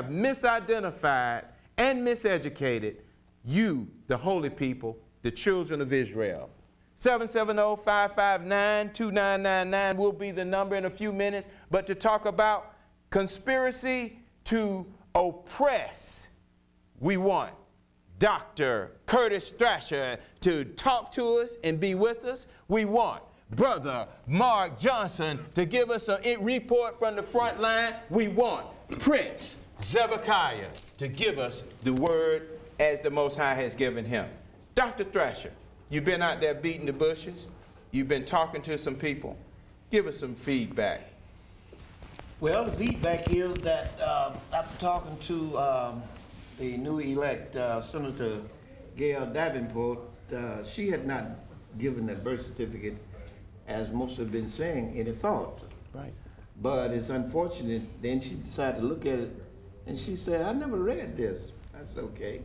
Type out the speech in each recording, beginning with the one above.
misidentified and miseducated you, the holy people, the children of Israel. 770-559-2999 will be the number in a few minutes, but to talk about conspiracy to oppress, we want Dr. Curtis Thrasher to talk to us and be with us. We want Brother Mark Johnson to give us a report from the front line. We want Prince Zebekiah to give us the word as the Most High has given him. Dr. Thrasher, you've been out there beating the bushes. You've been talking to some people. Give us some feedback. Well, the feedback is that after talking to the new elect Senator Gail Davenport, she had not given that birth certificate, as most have been saying, any thought. Right. But it's unfortunate, then she decided to look at it, and she said, I never read this. I said, okay.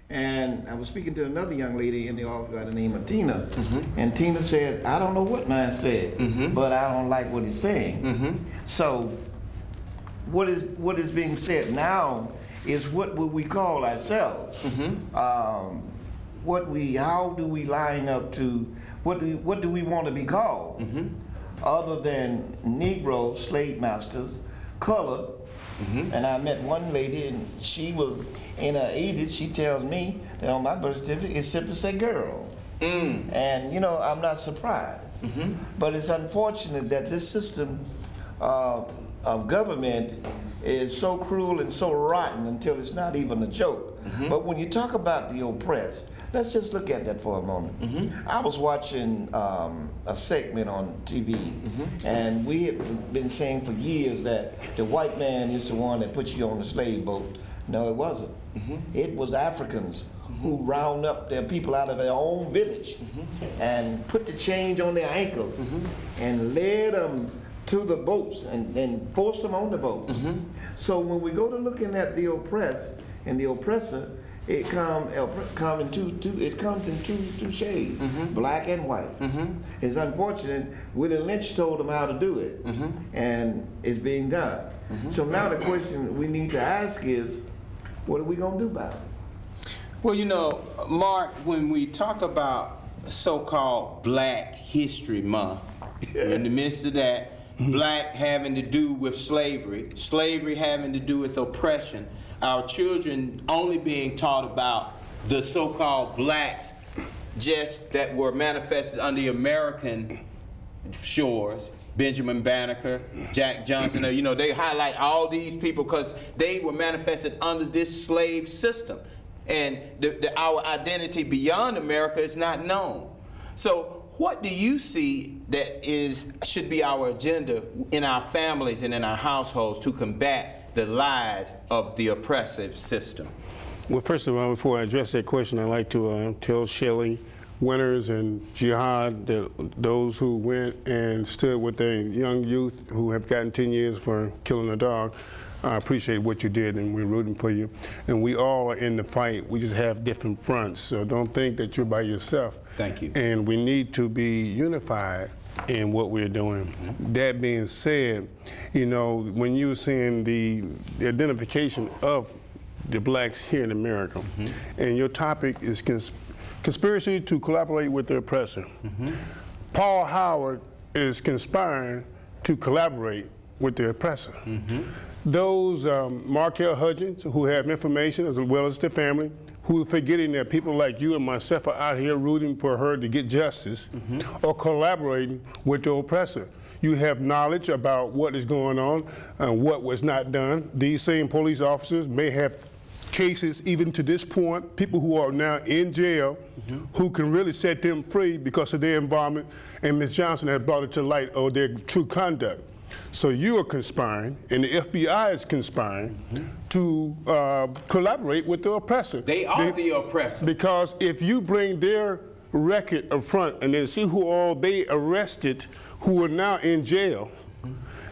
And I was speaking to another young lady in the office by the name of Tina, and Tina said, I don't know what mine said, but I don't like what he's saying. So what is being said now is what would we call ourselves? How do we line up to, what do we want to be called? Other than Negro slave masters, colored, and I met one lady, and she was in her 80s. She tells me that on my birth certificate it simply said girl. And you know, I'm not surprised. But it's unfortunate that this system of government is so cruel and so rotten until it's not even a joke. But when you talk about the oppressed, let's just look at that for a moment. I was watching a segment on TV, and we have been saying for years that the white man is the one that puts you on the slave boat. No, it wasn't. It was Africans who round up their people out of their own village and put the change on their ankles and led them to the boats and forced them on the boats. So when we go to looking at the oppressed and the oppressor, it comes in two shades, black and white. It's unfortunate. Willie Lynch told them how to do it, and it's being done. So now the question we need to ask is, what are we going to do about it? Well, you know, Mark, when we talk about so-called Black History Month, in the midst of that, black having to do with slavery, slavery having to do with oppression, our children only being taught about the so-called blacks just that were manifested on the American shores, Benjamin Banneker, Jack Johnson, you know, they highlight all these people because they were manifested under this slave system. And our identity beyond America is not known. So what do you see that should be our agenda in our families and in our households to combat the lies of the oppressive system? Well, first of all, before I address that question, I'd like to tell Shelley Winters and Jihad, those who went and stood with their young youth who have gotten 10 years for killing a dog. I appreciate what you did, and we're rooting for you. And we all are in the fight. We just have different fronts, so don't think that you're by yourself. Thank you. And we need to be unified in what we're doing. That being said, you know, when you're seeing the identification of the blacks here in America, and your topic is conspiracy to collaborate with the oppressor. Paul Howard is conspiring to collaborate with the oppressor. Those Markel Hudgens who have information, as well as their family, who are forgetting that people like you and myself are out here rooting for her to get justice, or collaborating with the oppressor. You have knowledge about what is going on and what was not done. These same police officers may have cases, even to this point, people who are now in jail, who can really set them free because of their involvement, and Ms. Johnson has brought it to light of their true conduct. So you are conspiring, and the FBI is conspiring to collaborate with the oppressor. They are the oppressor. Because if you bring their record up front and then see who all they arrested who are now in jail,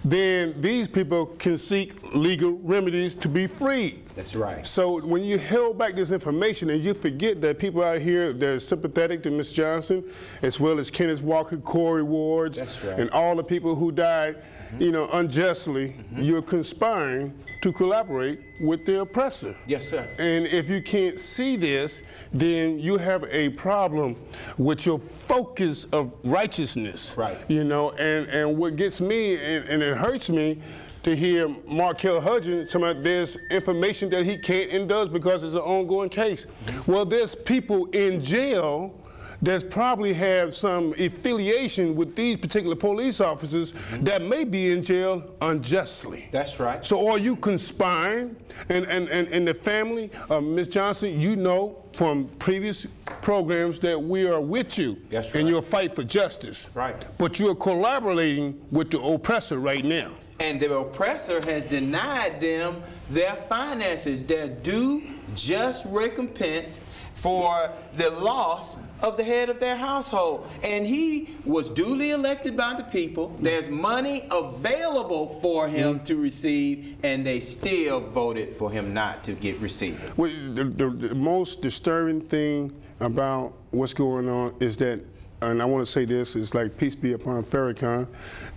then these people can seek legal remedies to be freed. That's right. So when you held back this information and you forget that people out here that are sympathetic to Ms. Johnson, as well as Kenneth Walker, Corey Wards, that's right, and all the people who died, you know, unjustly, you're conspiring to collaborate with the oppressor. Yes, sir. And if you can't see this, then you have a problem with your focus of righteousness. Right. You know, and what gets me, and it hurts me, to hear Markel Hudgens talking about there's information that he can't and does because it's an ongoing case. Well, there's people in jail that probably have some affiliation with these particular police officers that may be in jail unjustly. That's right. So are you conspiring? And the family of Ms. Johnson, you know from previous programs that we are with you in your fight for justice. Right. But you're collaborating with the oppressor right now. And the oppressor has denied them their finances, their due just recompense for the loss of the head of their household. And he was duly elected by the people. There's money available for him to receive, and they still voted for him not to get received. Well, the most disturbing thing about what's going on is that, and I want to say this, is like peace be upon Farrakhan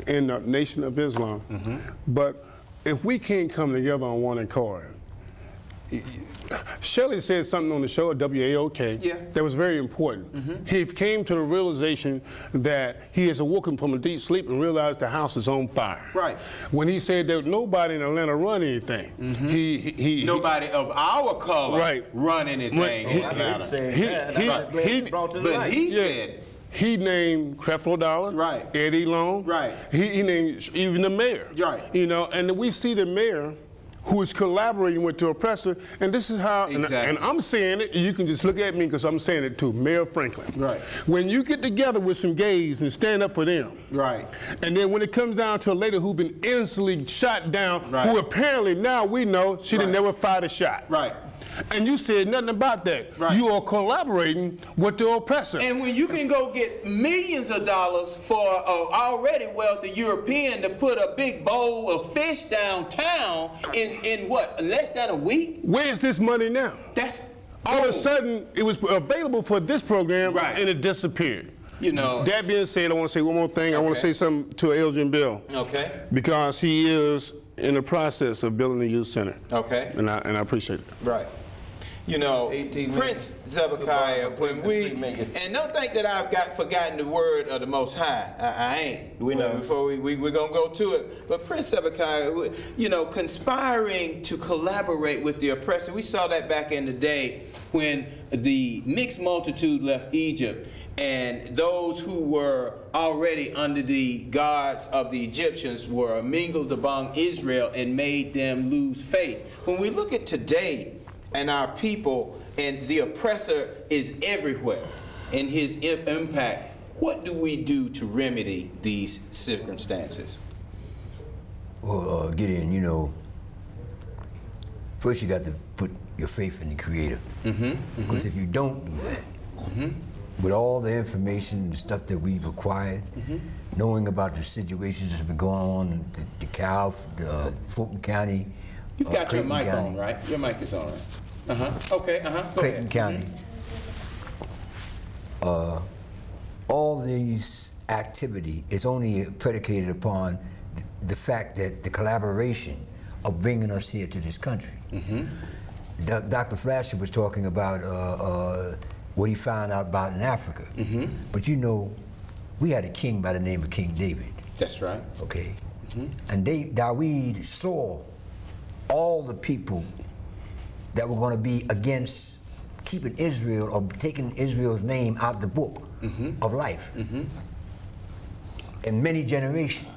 and the Nation of Islam. But if we can't come together on one accord, Shelley said something on the show at WAOK that was very important. He came to the realization that he has awoken from a deep sleep and realized the house is on fire. Right. When he said that nobody in Atlanta run anything, nobody of our color run anything in Atlanta. But he said, he named Creflo Dollar, Eddie Long. He named even the mayor. You know, and we see the mayor who is collaborating with the oppressor, and this is how, and I'm saying it, you can just look at me because I'm saying it too, Mayor Franklin. When you get together with some gays and stand up for them, and then when it comes down to a lady who's been innocently shot down, who apparently now we know she didn't never fired a shot. And you said nothing about that. You are collaborating with the oppressor. And when you can go get millions of dollars for an already wealthy European to put a big bowl of fish downtown in what, less than a week? Where's this money now? That's all of a sudden it was available for this program and it disappeared. You know. That being said, I want to say one more thing. I want to say something to Elgin Bill. Because he is in the process of building a youth center. And I appreciate it. You know, Prince Zebekiah, when we, and don't think that I've forgotten the word of the Most High. I ain't. We know. Before we're going to go to it. But Prince Zebekiah, you know, conspiring to collaborate with the oppressor. We saw that back in the day when the mixed multitude left Egypt, and those who were already under the gods of the Egyptians were mingled among Israel and made them lose faith. When we look at today, and our people, and the oppressor is everywhere in his impact, what do we do to remedy these circumstances? Well, Gideon, you know, first you got to put your faith in the Creator. Because if you don't do that, with all the information and the stuff that we've acquired, knowing about the situations that have been going on in DeKalb, Fulton County, you got Clayton your mic County. on, right? Your mic is on, right? Clayton County. All these activity is only predicated upon the fact that the collaboration of bringing us here to this country. Dr. Flasher was talking about what he found out about in Africa. But you know, we had a king by the name of King David. That's right. Okay. And David saw all the people that were going to be against keeping Israel or taking Israel's name out the book of life in many generations.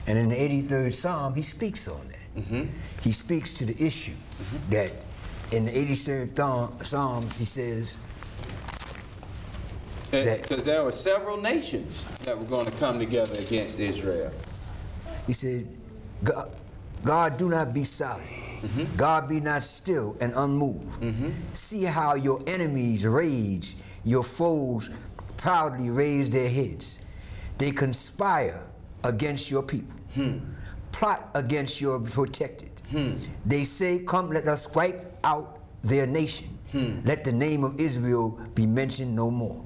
And in the 83rd Psalm, he speaks on that. He speaks to the issue that in the 83rd Psalms, he says that... Because there were several nations that were going to come together against Israel. He said, God, do not be silent. God, be not still and unmoved. See how your enemies rage, your foes proudly raise their heads. They conspire against your people. plot against your protected. They say, come, let us wipe out their nation. Let the name of Israel be mentioned no more.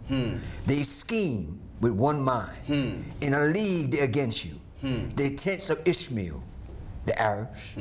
They scheme with one mind in a league against you. The tents of Ishmael, the Arabs,